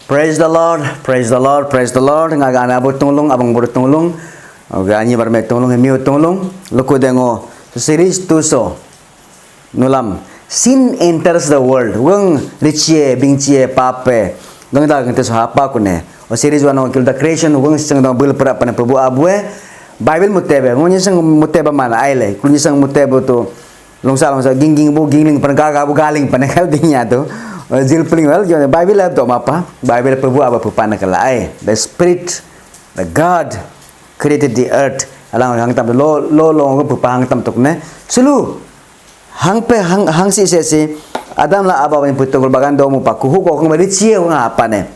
Praise the Lord, praise the Lord, praise the Lord. Nga gana abot tulong, abang buru tulong. O ganyi barme tulong, emiu tulong. Luku dengo. Series tuso. Nulam. Sin enters the world. Weng richie, bingchie, pape. Gang da gantes hapa kune. O series wano kil the creation. Weng sing dong bil pra pana prabu abue. Bible mutebe. Ngunya sang mutebe mana aile. Kunya sang mutebe tu. Longsa gingling panagaga bu galing panakal dinya tu. Jil peling well jo Bible lab to mapa Bible prabu aba pupana kala ai the spirit the God created the earth alang hang tam lo ko pupang tam tok ne sulu hang pe hang si adam la aba ben putol bagan do mo pakuhu ko kong mari cie nga apa ne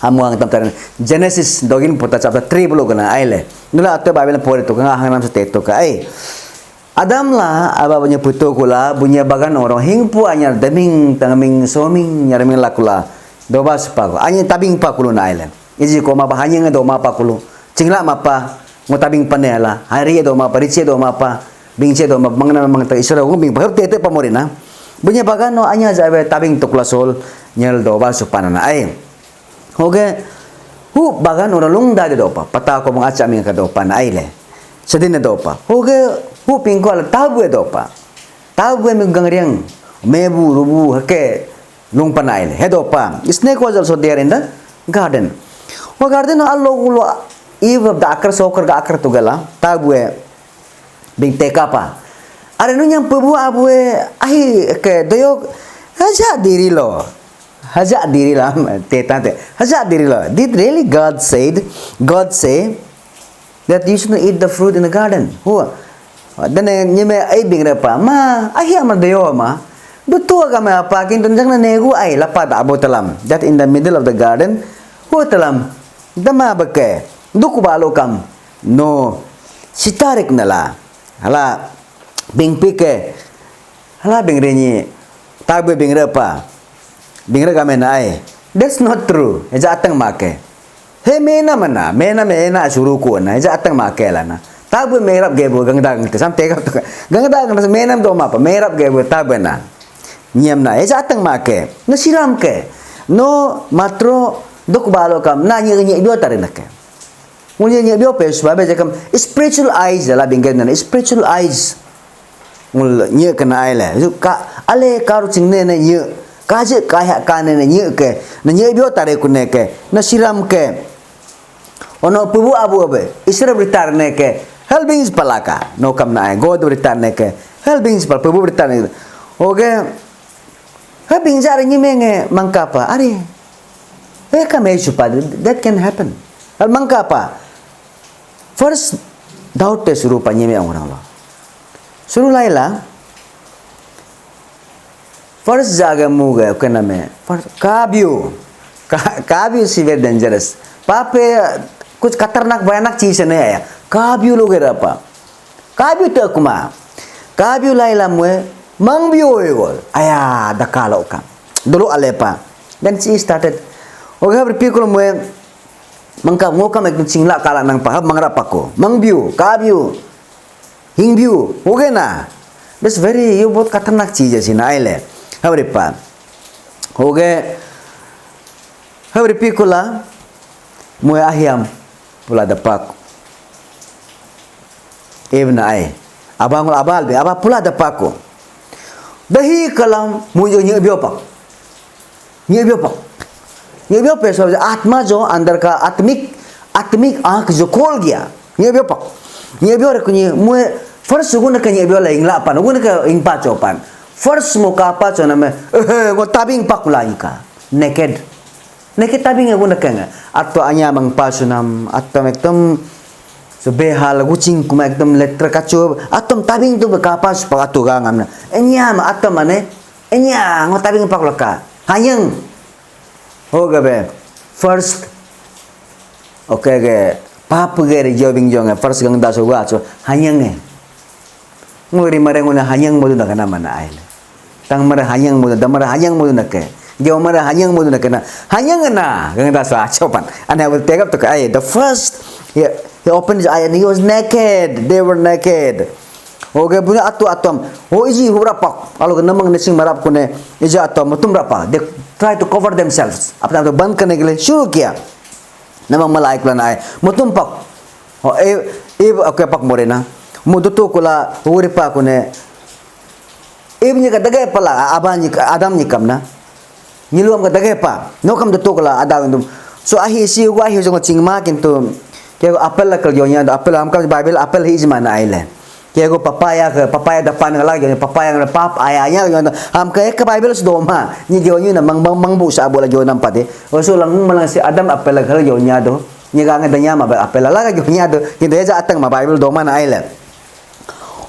hamu hang tam tar Genesis dogin puta chapter 3 bulo kana ai le nula atte Bible pore to nga hang nam se to ka ai Adam lah aba punya putu kula punya bagan orang hingpu anyar deming tangaming soming nyaraming lakula dobas paku anya tabing pakulu na island iji ko mapa hanya do mapa kulu cingla mapa ngotabing panela hari do mapa rice do mapa bingce do mapa mangna mang ta isra bing bahar tete pamorina punya bagan no anya jabe tabing tukla sol nyel dobas panana ai oke hu bagan orang lung da do pa pata ko mga acha mi ka do pan ai le sedina do pa oke hu pingko ala tabu dopa tabu mengangriang mebu rubu hake lung panail hedopa snake was also there in the garden wa garden allo ulo eve of the akar sokar ga akar tugala tabu bing tekapa are nu nyam pebu abue ai ke doyok haja diri lo teta te haja diri lo did really God say that you shouldn't eat the fruit in the garden who dan nyeme ai bing pa ma ai amar deyo ma betul kami apa kin tunjang na negu ai lapat abo talam that in the middle of the garden ho talam dama bake duku balo kam no sitarik nala hala bing pike hala bing renyi tabe bing pa bing re kami na ai that's not true eja atang make he mena suru ko na eja atang make lana tabu merap gebo gangdang te sam tega to gangdang na menam do mapa merap gebo tabena nyam na esa atang make no siram ke no matro dok balo kam na nyi bio tarina ke munya nyi bio pe swabe jakam spiritual eyes la bingen na spiritual eyes mul nyi kana aile ka ale karu chingne ne nyi kaje kaya kane ne nyi ke na nyi bio tare kunne ke na siram ke ono pubu abu abe isra britar ne ke helping palaka no kam na god return ke helping pal prabu return oke helping jar ni menge mangkapa ari kame chupa that can happen al mangkapa first doubt te suru pa ni me orang lo suru laila first jaga muga kana me first kabyu is very dangerous pape कुछ खतरनाक भयानक चीज है नहीं आया काब्यू लोग रहा काब्यू टकमा काब्यू लाइला मुए मंगब्यू एगो आया दकालो का dulu alepa then she started oke berpikir muए mangka ngoka mek cingla kala nang paham mangrapako mangbyu काब्यू hingbyu oke ना that's very ये बहुत खतरनाक चीज है सीना आइले हमारे पास ओके हमारे पिकुला मुए ahiam pula dapak evna ai abang abal be aba pula dapako dahi kalam mujo nye biopak so आत्मा जो अंदर का आत्मिक आंख जो खोल गया nye bio रखनी मुए first guna ka nye bio la ingla pan guna ka ingpa chopan first mo ka pa chona me go tabing pakula ka naked tabing guna kenga atau anya mang pasunam atau ekdom sebehal kucing kuma ekdom letra kacu atau tabing tu berkapas pakatu gangamna enya ma atau mane enya ngo tabing pakulaka hanyang hoga be first okay ge pap ge jobing jonga first gang daso ga so hanyang ne ngori marenguna hanyang modu na kana mana ai tang mara hanyang modu damara hanyang modu na ke dia umar hanyang modu nak kena hanyang na gang dasa copan and I will take up to the first he opened his eye and he was naked they were naked Oke punya atom. Oh iji hurapak. Kalau namang nesing marap kune iji atom mutum berapa? They try to cover themselves. Apa namanya ban kene gile syuru kia. Namang malaik lan ay mutum pak. Oh oke pak morena. Mudutu kula huripa kune. Ibnya kadagay pala abang Adam ni kamna. Niluam kadagay pa. No kam dutu kula Adam itu. So ahi si gua ahi jong cingma kintu. Kaya apel la kalyonya apel am kam Bible apel hi mana aile. Kaya go papaya depan lagi papaya ng pap ayanya yon am kaya ke Bible sedoma. Ni gyonya na mangbu sa bola gyonan pati. O so lang malang si Adam apel la kalyonya do. Ni ga ngada ma apel la gyonya do. Kintu ya atang ma Bible doma na aile.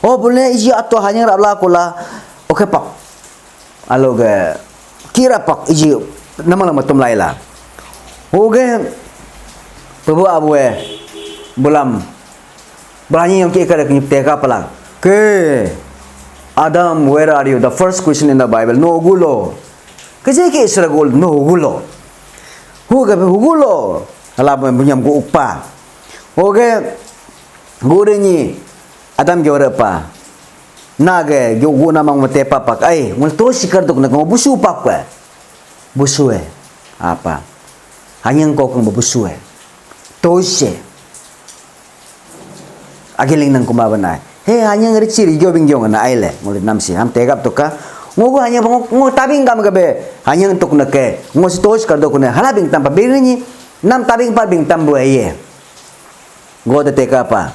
Oh boleh iji atau hanya rabla kula. Oke pak, alo ke kira pak iji nama matum laila. Oke, pebu abu bulam berani yang kita kerja teka pelang. Ke Adam, where are you? The first question in the Bible. No gulo. Kerja ke Israel gul no gulo. Gulo. Alam punya ku upa. Oke, gureni Adam jawab apa? Nage yogu namang mate papak ay multo sikar tuk nag busu pakwa busu apa hanyang ko kung busu tose agiling nang kumabanay he hanyang ritsiri gobing jong na aile mulit namsi ham tegap tuka ngogo hanya ngo tabing kam gabe hanyang tuk nake ngo tos kar tuk ne halabing tampa birini nam tabing pa bing tambo aye go de teka pa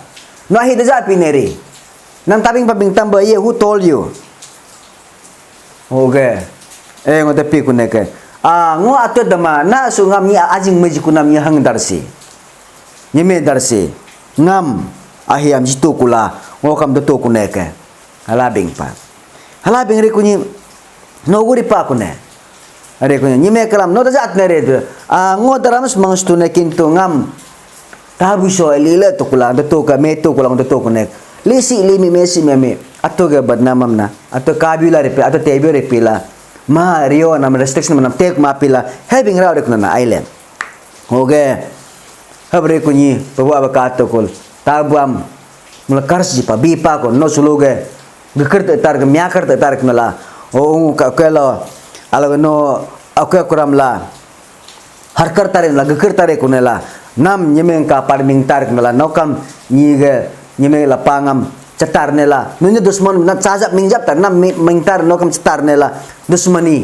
no hi de pineri Nam tabing pabing tamba ye who told you? Okay. Ngote pi kuneke. Ngo ato dama na so ngam ni ajing meji kunam ni hang darsi. Nyeme darsi. Ngam ahiam jitu kula ngo kam do kuneke. Halabing pa. Halabing ri kunyi no guri pa kune. Are kunyi nyeme kalam no dajat nere de. Ngo daramus mangstu ne kintu ngam tabu so elile to kula do ka meto kula do kunek. Lisi limi mesi meme atau ke badnamam na atau kabila repe atau tebio repila ma rio nam restriction nam tek ma pila having raw dekna na island oge habre kunyi babu abakato kol tabam mulakars ji pa bipa ko no suluge gekert tar ke myakar tar knala o ka kelo alago no akya kuramla harkar tare la gekert tare kunela nam nyemeng ka parming tar knala nokam nyige nyeme lapangam cetar nela nunya dusman na cazap mingjap tar nam mingtar no kam cetar nela dusmani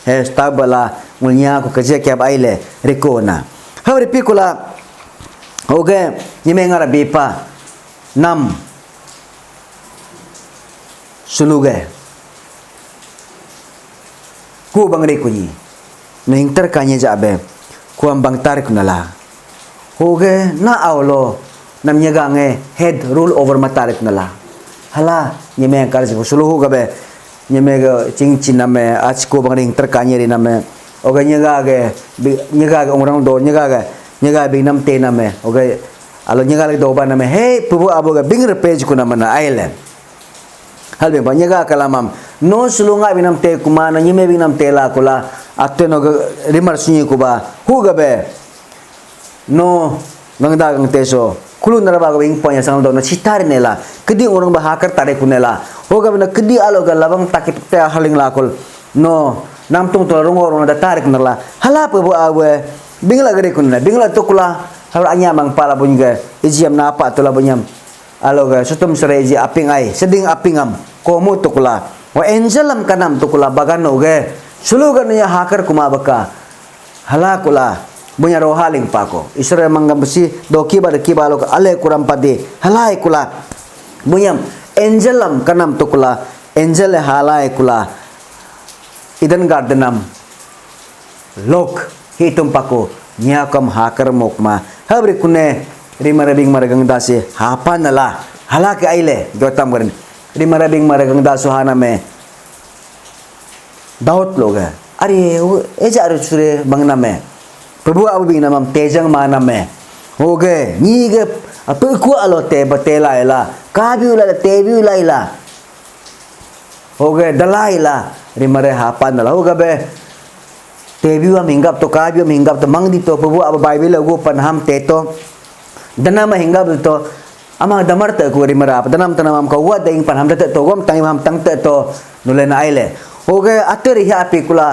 he stabala mulnya ko kerja kya baile rekona hawre pikula oge nyeme ngara bipa nam suluge ku bangre kunyi mingtar kanya jabe ku ambang tarik nala oge na aulo nam nyagange head rule over matarik nala hala nyeme karji suluhu gabe nyeme ga cingcin name achko bangring terkanyeri name oga nyaga orang do nyaga bing nam te name oga alo nyaga do ba name hey pubu aboga bing page ko namana island halbe ba nyaga kalamam no sulunga binam te kumana nyeme bing nam te la kula ateno rimar sunyi ko ba hu gabe no ngangda gang teso kulun nara baga bing ponya sangal do na citar nela kedi orang bahakar tare kunela hoga bena kedi alo ga labang takip te haling lakol no nam tung to rong orang da tarik nela hala pe bo awe bingla gare kunna bingla to kula hal anya mang pala bunga ijiam na apa to la bunyam alo ga sutum sere ji aping ai seding apingam komu to kula wa angelam kanam to kula bagano ge sulugan nya hakar kuma baka hala kula bunya rohaling pako Israel manggam besi doki bar kibalo ale kuram pade halai kula bunyam angelam kanam to kula angel halai kula idan gardenam lok hitum pako nyakam hakar mokma habri kune rimarabing maragang dasi hapanala halake aile dotam garin rimarabing maragang dasu haname daut loga ari eja arusure bangname Prabu abu bing namam tejang maname oge nyige apa ku alo te batela ila kabiula tebiula ila oge dalaila rimare hapan dala oge be tebiwa minggap to kabiwa minggap to mang dito prabu abu bible go panham teto dana ma hinggap to ama damar te ko ri mara tanam tanam ka wa ding pan ham te to gom tang ham tang te to nule na aile oge ater hi api kula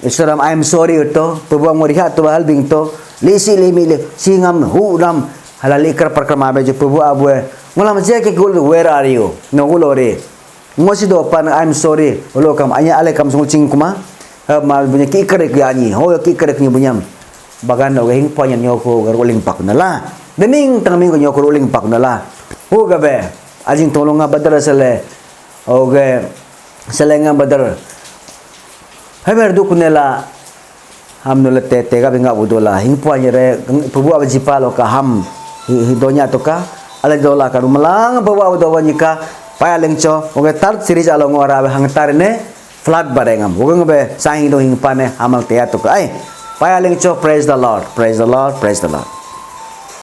Islam I'm sorry to pebuang mo riha to hal bing to lisi limi le singam hu ram halali kar parkrama be je pebu abwe ngolam je ke gul where are you no gulore ngosi do pan I'm sorry ulo kam anya ale kam sungcing kuma mal bunya ki kare ki ani ho ki kare ni bunyam bagan no hing ponyan nyoko garuling pak nala dening tangming ko nyoko ruling pak nala hu gabe ajing tolonga badar sele oge selenga badar Haber du kunela ham no lete tega benga budola hingpo anyere pubu abajipa lo ka ham hidonya to ka ala dola ka rumalang bawa udawa nyika paya lengcho oge tar series alo ngora hang tarne flag barengam oge ngabe sang do hingpane amal te to ka ai paya lengcho praise the lord praise the lord praise the lord